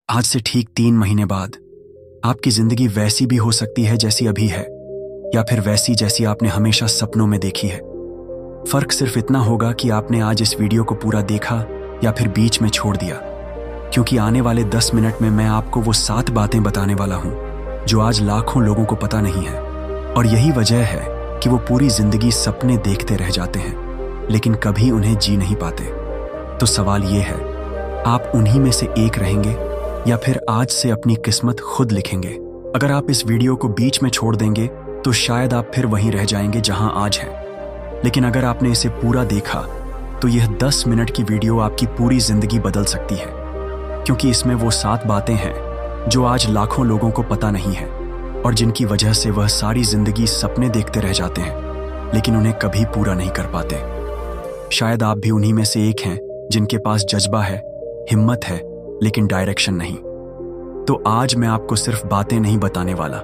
आज से ठीक 3 महीने बाद आपकी जिंदगी वैसी भी हो सकती है जैसी अभी है, या फिर वैसी जैसी आपने हमेशा सपनों में देखी है। फर्क सिर्फ इतना होगा कि आपने आज इस वीडियो को पूरा देखा या फिर बीच में छोड़ दिया, क्योंकि आने वाले 10 मिनट में मैं आपको वो 7 बातें बताने वाला हूं जो आज लाखों लोगों को पता नहीं है। और यही वजह है कि वो पूरी जिंदगी सपने देखते रह जाते हैं, लेकिन कभी उन्हें जी नहीं पाते। तो सवाल ये है, आप उन्हीं में से एक रहेंगे या फिर आज से अपनी किस्मत खुद लिखेंगे? अगर आप इस वीडियो को बीच में छोड़ देंगे तो शायद आप फिर वहीं रह जाएंगे जहां आज हैं। लेकिन अगर आपने इसे पूरा देखा तो यह 10 मिनट की वीडियो आपकी पूरी जिंदगी बदल सकती है, क्योंकि इसमें वो 7 बातें हैं जो आज लाखों लोगों को पता नहीं है और जिनकी वजह से वह सारी जिंदगी सपने देखते रह जाते हैं, लेकिन उन्हें कभी पूरा नहीं कर पाते। शायद आप भी उन्हीं में से एक हैं जिनके पास जज्बा है, हिम्मत है, लेकिन डायरेक्शन नहीं। तो आज मैं आपको सिर्फ बातें नहीं बताने वाला,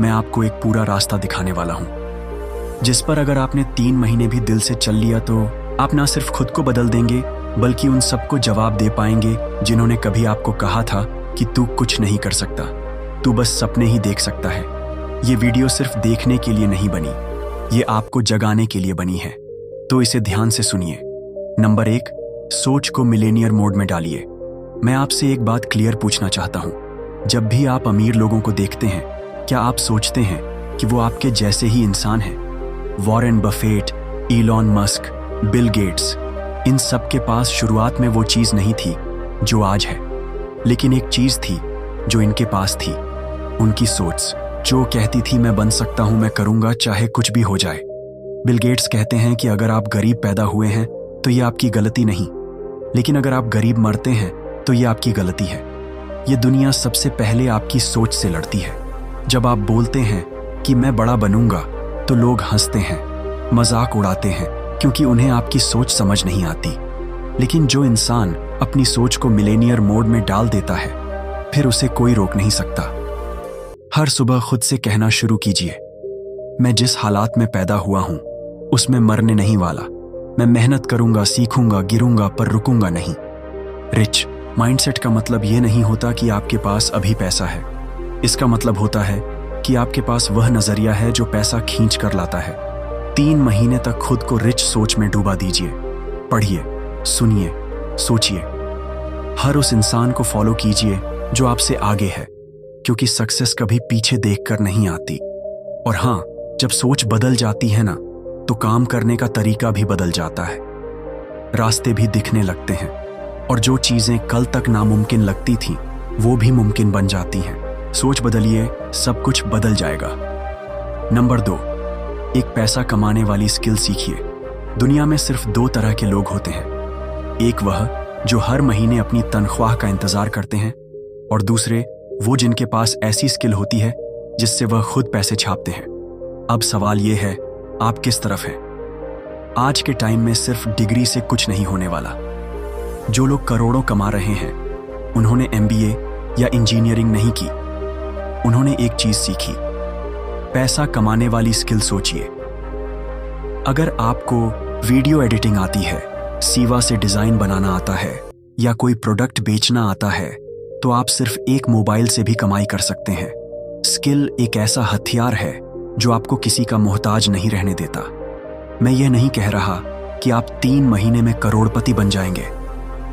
मैं आपको एक पूरा रास्ता दिखाने वाला हूं, जिस पर अगर आपने 3 महीने भी दिल से चल लिया तो आप ना सिर्फ खुद को बदल देंगे, बल्कि उन सबको जवाब दे पाएंगे जिन्होंने कभी आपको कहा था कि तू कुछ नहीं कर सकता, तू बस सपने ही देख सकता है। ये वीडियो सिर्फ देखने के लिए नहीं बनी, ये आपको जगाने के लिए बनी है। तो इसे ध्यान से सुनिए। नंबर 1, सोच को मिलेनियर मोड में डालिए। मैं आपसे एक बात क्लियर पूछना चाहता हूं। जब भी आप अमीर लोगों को देखते हैं, क्या आप सोचते हैं कि वो आपके जैसे ही इंसान हैं? Warren Buffett, Elon Musk, Bill Gates, इन सब के पास शुरुआत में वो चीज नहीं थी जो आज है, लेकिन एक चीज थी जो इनके पास थी, उनकी सोच, जो कहती थी मैं बन सकता हूं, मैं करूंगा चाहे कुछ भी हो जाए। बिल गेट्स कहते हैं कि अगर आप गरीब पैदा हुए हैं तो ये आपकी गलती नहीं, लेकिन अगर आप गरीब मरते हैं तो ये आपकी गलती है। ये दुनिया सबसे पहले आपकी सोच से लड़ती है। जब आप बोलते हैं कि मैं बड़ा बनूंगा तो लोग हंसते हैं, मजाक उड़ाते हैं, क्योंकि उन्हें आपकी सोच समझ नहीं आती। लेकिन जो इंसान अपनी सोच को मिलेनियर मोड में डाल देता है, फिर उसे कोई रोक नहीं सकता। हर सुबह खुद से कहना शुरू कीजिए, मैं जिस हालात में पैदा हुआ हूं उसमें मरने नहीं वाला। मैं मेहनत करूंगा, सीखूंगा, गिरूंगा, पर रुकूंगा नहीं। रिच माइंडसेट का मतलब ये नहीं होता कि आपके पास अभी पैसा है। इसका मतलब होता है कि आपके पास वह नजरिया है जो पैसा खींच कर लाता है। 3 महीने तक खुद को रिच सोच में डूबा दीजिए। पढ़िए, सुनिए, सोचिए। हर उस इंसान को फॉलो कीजिए जो आपसे आगे है, क्योंकि सक्सेस कभी पीछे देखकर नहीं आती। और हाँ, जब सोच बदल जाती है ना, तो काम करने का तरीका भी बदल जाता है, रास्ते भी दिखने लगते हैं, और जो चीजें कल तक नामुमकिन लगती थीं, वो भी मुमकिन बन जाती हैं। सोच बदलिए, सब कुछ बदल जाएगा। नंबर 2, एक पैसा कमाने वाली स्किल सीखिए। दुनिया में सिर्फ 2 तरह के लोग होते हैं। एक वह जो हर महीने अपनी तनख्वाह का इंतजार करते हैं, और दूसरे वो जिनके पास ऐसी स्किल होती है जिससे वह खुद पैसे छापते हैं। अब सवाल यह है, आप किस तरफ हैं? आज के टाइम में सिर्फ डिग्री से कुछ नहीं होने वाला। जो लोग करोड़ों कमा रहे हैं, उन्होंने MBA या इंजीनियरिंग नहीं की, उन्होंने एक चीज सीखी, पैसा कमाने वाली स्किल। सोचिए, अगर आपको वीडियो एडिटिंग आती है, सीवा से डिजाइन बनाना आता है, या कोई प्रोडक्ट बेचना आता है, तो आप सिर्फ एक मोबाइल से भी कमाई कर सकते हैं। स्किल एक ऐसा हथियार है जो आपको किसी का मोहताज नहीं रहने देता। मैं ये नहीं कह रहा कि आप 3 महीने में करोड़पति बन जाएंगे,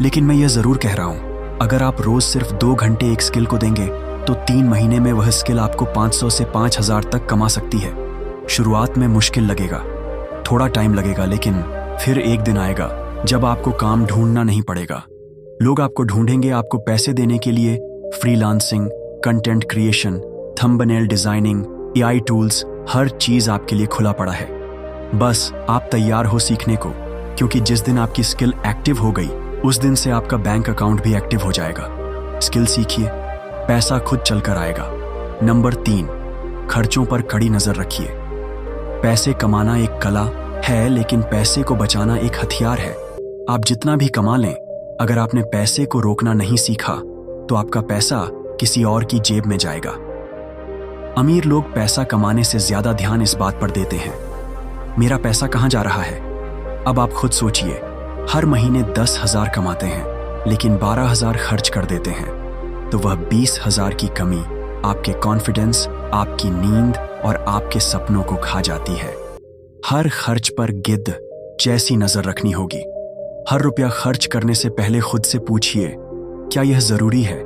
लेकिन मैं ये जरूर कह रहा हूं, अगर आप रोज सिर्फ 2 घंटे एक स्किल को देंगे तो 3 महीने में वह स्किल आपको 500 से 5000 तक कमा सकती है। शुरुआत में मुश्किल लगेगा, थोड़ा टाइम लगेगा, लेकिन फिर एक दिन आएगा जब आपको काम ढूंढना नहीं पड़ेगा। लोग आपको ढूंढेंगे आपको पैसे देने के लिए। Freelancing, content creation, thumbnail designing, AI tools, हर चीज आपके लिए खुला पड़ा है। बस आप तैयार हो सीखने को, क्योंकि जिस दिन आपकी स्किल एक्टिव हो गई, उस दिन से आपका बैंक अकाउंट भी एक्टिव हो जाएगा। स्किल सीखिए, पैसा खुद चलकर आएगा। नंबर 3, खर्चों पर कड़ी नजर रखिए। पैसे कमाना एक कला है, लेकिन पैसे को बचाना एक हथियार है। आप जितना भी कमा लें, अगर आपने पैसे को रोकना नहीं सीखा तो आपका पैसा किसी और की जेब में जाएगा। अमीर लोग पैसा कमाने से ज्यादा ध्यान इस बात पर देते हैं, मेरा पैसा कहां जा रहा है। अब आप खुद सोचिए, हर महीने 10,000 कमाते हैं, लेकिन 12,000 खर्च कर देते हैं। तो वह 20,000 की कमी आपके कॉन्फिडेंस, आपकी नींद और आपके सपनों को खा जाती है। हर खर्च पर गिद्ध जैसी नजर रखनी होगी। हर रुपया खर्च करने से पहले खुद से पूछिए, क्या यह जरूरी है?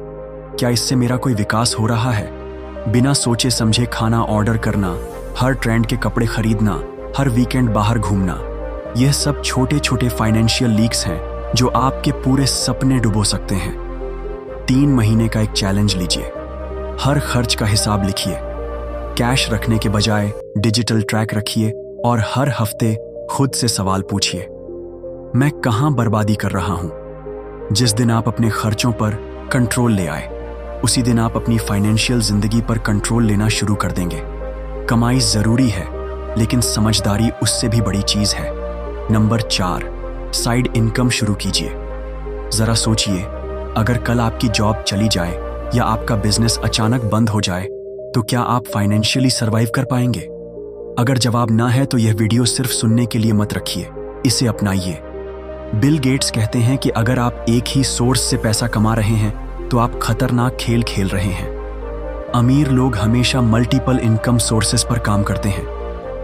क्या इससे मेरा कोई विकास हो रहा है? बिना सोचे समझे खाना ऑर्डर करना, हर ट्रेंड के कपड़े खरीदना, हर वीकेंड बाहर घूमना, यह सब छोटे छोटे फाइनेंशियल लीक्स हैं जो आपके पूरे सपने डुबो सकते हैं। 3 महीने का एक चैलेंज लीजिए। हर खर्च का हिसाब लिखिए। कैश रखने के बजाय डिजिटल ट्रैक रखिए और हर हफ्ते खुद से सवाल पूछिए, मैं कहां बर्बादी कर रहा हूं? जिस दिन आप अपने खर्चों पर कंट्रोल ले आए, उसी दिन आप अपनी फाइनेंशियल जिंदगी पर कंट्रोल लेना शुरू कर देंगे। कमाई जरूरी है, लेकिन समझदारी उससे भी बड़ी चीज है। नंबर 4, साइड इनकम शुरू कीजिए। जरा सोचिए, अगर कल आपकी जॉब चली जाए या आपका बिजनेस अचानक बंद हो जाए तो क्या आप फाइनेंशियली सरवाइव कर पाएंगे? अगर जवाब ना है तो यह वीडियो सिर्फ सुनने के लिए मत रखिए, इसे अपनाइए। बिल गेट्स कहते हैं कि अगर आप एक ही सोर्स से पैसा कमा रहे हैं तो आप खतरनाक खेल खेल रहे हैं। अमीर लोग हमेशा मल्टीपल इनकम सोर्सेस पर काम करते हैं।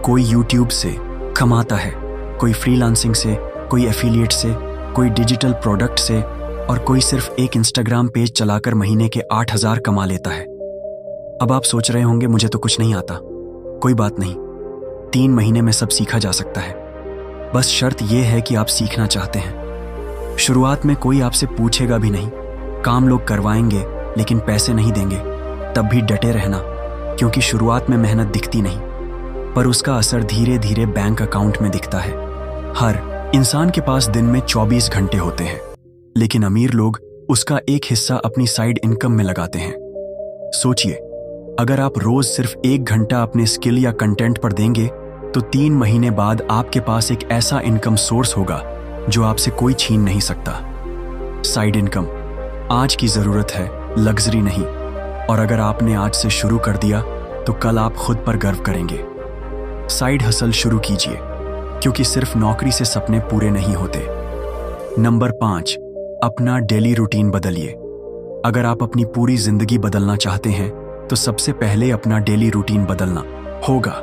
कोई यूट्यूब से कमाता है, कोई फ्रीलांसिंग से, कोई एफिलिएट से, कोई डिजिटल प्रोडक्ट से और कोई सिर्फ एक इंस्टाग्राम पेज चलाकर महीने के 8,000 कमा लेता है। अब आप सोच रहे होंगे मुझे तो कुछ नहीं आता। कोई बात नहीं, 3 महीने में सब सीखा जा सकता है। बस शर्त यह है कि आप सीखना चाहते हैं। शुरुआत में कोई आपसे पूछेगा भी नहीं, काम लोग करवाएंगे लेकिन पैसे नहीं देंगे। तब भी डटे रहना, क्योंकि शुरुआत में मेहनत दिखती नहीं, पर उसका असर धीरे धीरे बैंक अकाउंट में दिखता है। हर इंसान के पास दिन में 24 घंटे होते हैं, लेकिन अमीर लोग उसका एक हिस्सा अपनी साइड इनकम में लगाते हैं। सोचिए, अगर आप रोज सिर्फ 1 घंटा अपने स्किल या कंटेंट पर देंगे तो 3 महीने बाद आपके पास एक ऐसा इनकम सोर्स होगा जो आपसे कोई छीन नहीं सकता। साइड इनकम आज की जरूरत है, लग्जरी नहीं। और अगर आपने आज से शुरू कर दिया तो कल आप खुद पर गर्व करेंगे। साइड हसल शुरू कीजिए, क्योंकि सिर्फ नौकरी से सपने पूरे नहीं होते। नंबर 5, अपना डेली रूटीन बदलिए। अगर आप अपनी पूरी जिंदगी बदलना चाहते हैं तो सबसे पहले अपना डेली रूटीन बदलना होगा।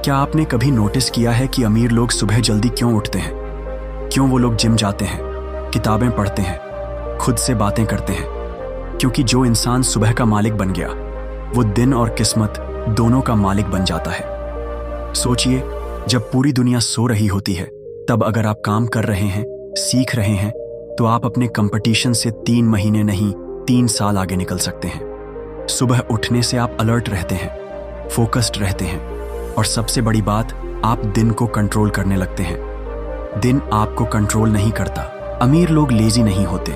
क्या आपने कभी नोटिस किया है कि अमीर लोग सुबह जल्दी क्यों उठते हैं? क्यों वो लोग जिम जाते हैं, किताबें पढ़ते हैं, खुद से बातें करते हैं? क्योंकि जो इंसान सुबह का मालिक बन गया वो दिन और किस्मत दोनों का मालिक बन जाता है। सोचिए, जब पूरी दुनिया सो रही होती है तब अगर आप काम कर रहे हैं, सीख रहे हैं, तो आप अपने कंपटीशन से 3 महीने नहीं 3 साल आगे निकल सकते हैं। सुबह उठने से आप अलर्ट रहते हैं, फोकस्ड रहते हैं और सबसे बड़ी बात, आप दिन को कंट्रोल करने लगते हैं। दिन आपको कंट्रोल नहीं करता। अमीर लोग लेजी नहीं होते,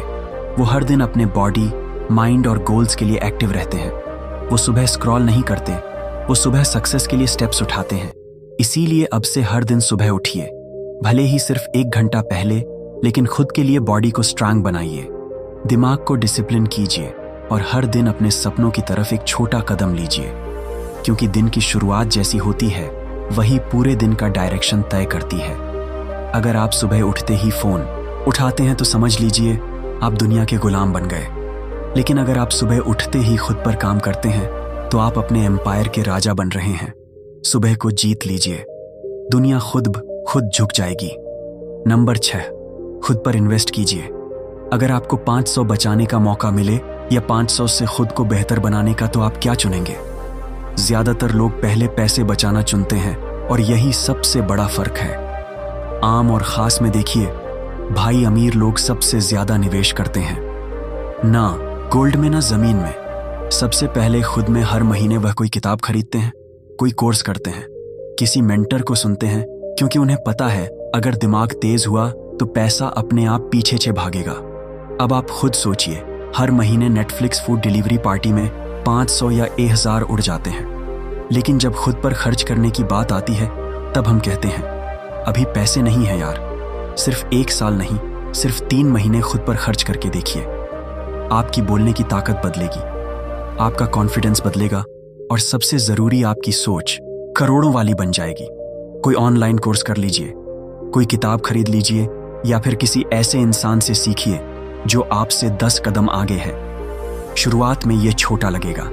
वो हर दिन अपने बॉडी, माइंड और गोल्स के लिए एक्टिव रहते हैं। वो सुबह स्क्रॉल नहीं करते, वो सुबह सक्सेस के लिए स्टेप्स उठाते हैं। इसीलिए अब से हर दिन सुबह उठिए, भले ही सिर्फ 1 घंटा पहले, लेकिन खुद के लिए बॉडी को स्ट्रांग बनाइए, दिमाग को डिसिप्लिन कीजिए और हर दिन अपने सपनों की तरफ एक छोटा कदम लीजिए। क्योंकि दिन की शुरुआत जैसी होती है वही पूरे दिन का डायरेक्शन तय करती है। अगर आप सुबह उठते ही फोन उठाते हैं तो समझ लीजिए आप दुनिया के गुलाम बन गए। लेकिन अगर आप सुबह उठते ही खुद पर काम करते हैं तो आप अपने एम्पायर के राजा बन रहे हैं। सुबह को जीत लीजिए, दुनिया खुद झुक जाएगी। नंबर 6, खुद पर इन्वेस्ट कीजिए। अगर आपको 500 बचाने का मौका मिले या 500 से खुद को बेहतर बनाने का, तो आप क्या चुनेंगे? ज्यादातर लोग पहले पैसे बचाना चुनते हैं और यही सबसे बड़ा फर्क है। आम और खास में देखिए, भाई अमीर लोग सबसे ज्यादा निवेश करते हैं, ना गोल्ड में ना जमीन में। सबसे पहले खुद में हर महीने वह कोई किताब खरीदते हैं, कोई कोर्स करते हैं, किसी मेंटर को सुनते हैं, क्योंकि उन्हें पता है अगर दिमाग तेज हुआ तो पैसा अपने आप पीछे भागेगा। अब आप खुद सोचिए, हर महीने नेटफ्लिक्स फूड डिलीवरी पार्टी में 500 या 1000 उड़ जाते हैं। लेकिन जब खुद पर खर्च करने की बात आती है तब हम कहते हैं अभी पैसे नहीं है यार। सिर्फ 1 साल नहीं, सिर्फ 3 महीने खुद पर खर्च करके देखिए। आपकी बोलने की ताकत बदलेगी, आपका कॉन्फिडेंस बदलेगा और सबसे जरूरी आपकी सोच करोड़ों वाली बन जाएगी। कोई ऑनलाइन कोर्स कर लीजिए, कोई किताब खरीद लीजिए या फिर किसी ऐसे इंसान से सीखिए जो आपसे 10 कदम आगे है। शुरुआत में ये छोटा लगेगा,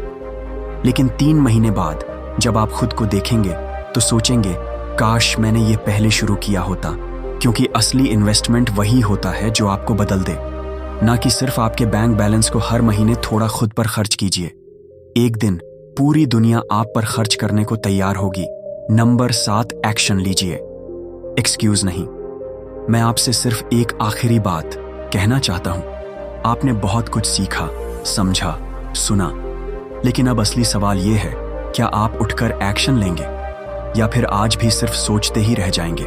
लेकिन 3 महीने बाद जब आप खुद को देखेंगे तो सोचेंगे, काश मैंने ये पहले शुरू किया होता। क्योंकि असली इन्वेस्टमेंट वही होता है जो आपको बदल दे, ना कि सिर्फ आपके बैंक बैलेंस को हर महीने थोड़ा खुद पर खर्च कीजिए। एक दिन पूरी दुनिया आप पर खर्च करने को तैयार होगी। नंबर 7, एक्शन लीजिए, एक्सक्यूज नहीं। मैं आपसे सिर्फ एक आखिरी बात कहना चाहता हूं। आपने बहुत कुछ सीखा, समझा, सुना, लेकिन अब असली सवाल यह है, क्या आप उठकर एक्शन लेंगे या फिर आज भी सिर्फ सोचते ही रह जाएंगे?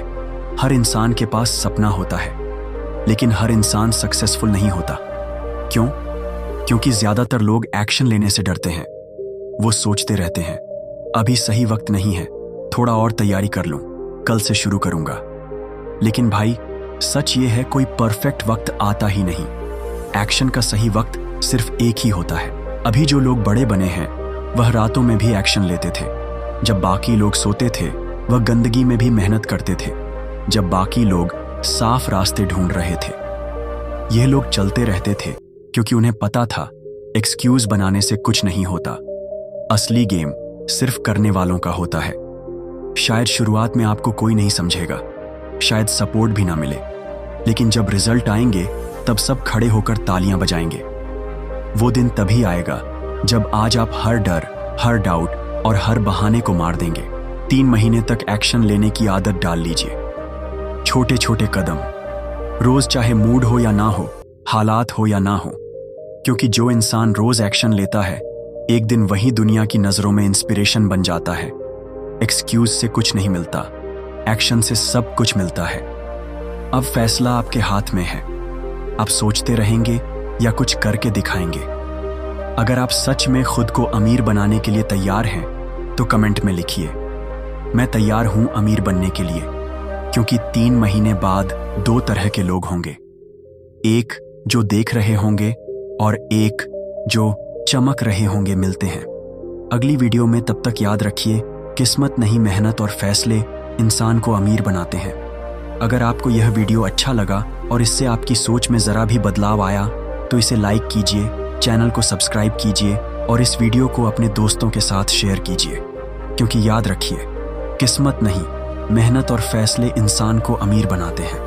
हर इंसान के पास सपना होता है, लेकिन हर इंसान सक्सेसफुल नहीं होता। क्यों? क्योंकि ज्यादातर लोग एक्शन लेने से डरते हैं। वो सोचते रहते हैं, अभी सही वक्त नहीं है, थोड़ा और तैयारी कर लूं, कल से शुरू करूंगा। लेकिन भाई, सच ये है, कोई परफेक्ट वक्त आता ही नहीं। एक्शन का सही वक्त सिर्फ एक ही होता है। अभी जो लोग बड़े बने हैं वह रातों में भी एक्शन लेते थे। जब बाकी लोग सोते थे वह गंदगी में भी मेहनत करते थे। जब बाकी लोग साफ रास्ते ढूंढ रहे थे, यह लोग चलते रहते थे क्योंकि उन्हें पता था एक्सक्यूज बनाने से कुछ नहीं होता। असली गेम सिर्फ करने वालों का होता है। शायद शुरुआत में आपको कोई नहीं समझेगा, शायद सपोर्ट भी ना मिले, लेकिन जब रिजल्ट आएंगे तब सब खड़े होकर तालियां बजाएंगे। वो दिन तभी आएगा जब आज आप हर डर, हर डाउट और हर बहाने को मार देंगे। 3 महीने तक एक्शन लेने की आदत डाल लीजिए। छोटे छोटे कदम, रोज, चाहे मूड हो या ना हो, हालात हो या ना हो, क्योंकि जो इंसान रोज एक्शन लेता है एक दिन वही दुनिया की नजरों में इंस्पिरेशन बन जाता है। एक्सक्यूज से कुछ नहीं मिलता, एक्शन से सब कुछ मिलता है। अब फैसला आपके हाथ में है। आप सोचते रहेंगे या कुछ करके दिखाएंगे। अगर आप सच में खुद को अमीर बनाने के लिए तैयार हैं तो कमेंट में लिखिए, मैं तैयार हूं अमीर बनने के लिए। क्योंकि 3 महीने बाद 2 तरह के लोग होंगे, एक जो देख रहे होंगे और एक जो चमक रहे होंगे। मिलते हैं अगली वीडियो में, तब तक याद रखिए, किस्मत नहीं, मेहनत और फैसले इंसान को अमीर बनाते हैं। अगर आपको यह वीडियो अच्छा लगा और इससे आपकी सोच में ज़रा भी बदलाव आया तो इसे लाइक कीजिए, चैनल को सब्सक्राइब कीजिए और इस वीडियो को अपने दोस्तों के साथ शेयर कीजिए। क्योंकि याद रखिए, किस्मत नहीं, मेहनत और फैसले इंसान को अमीर बनाते हैं।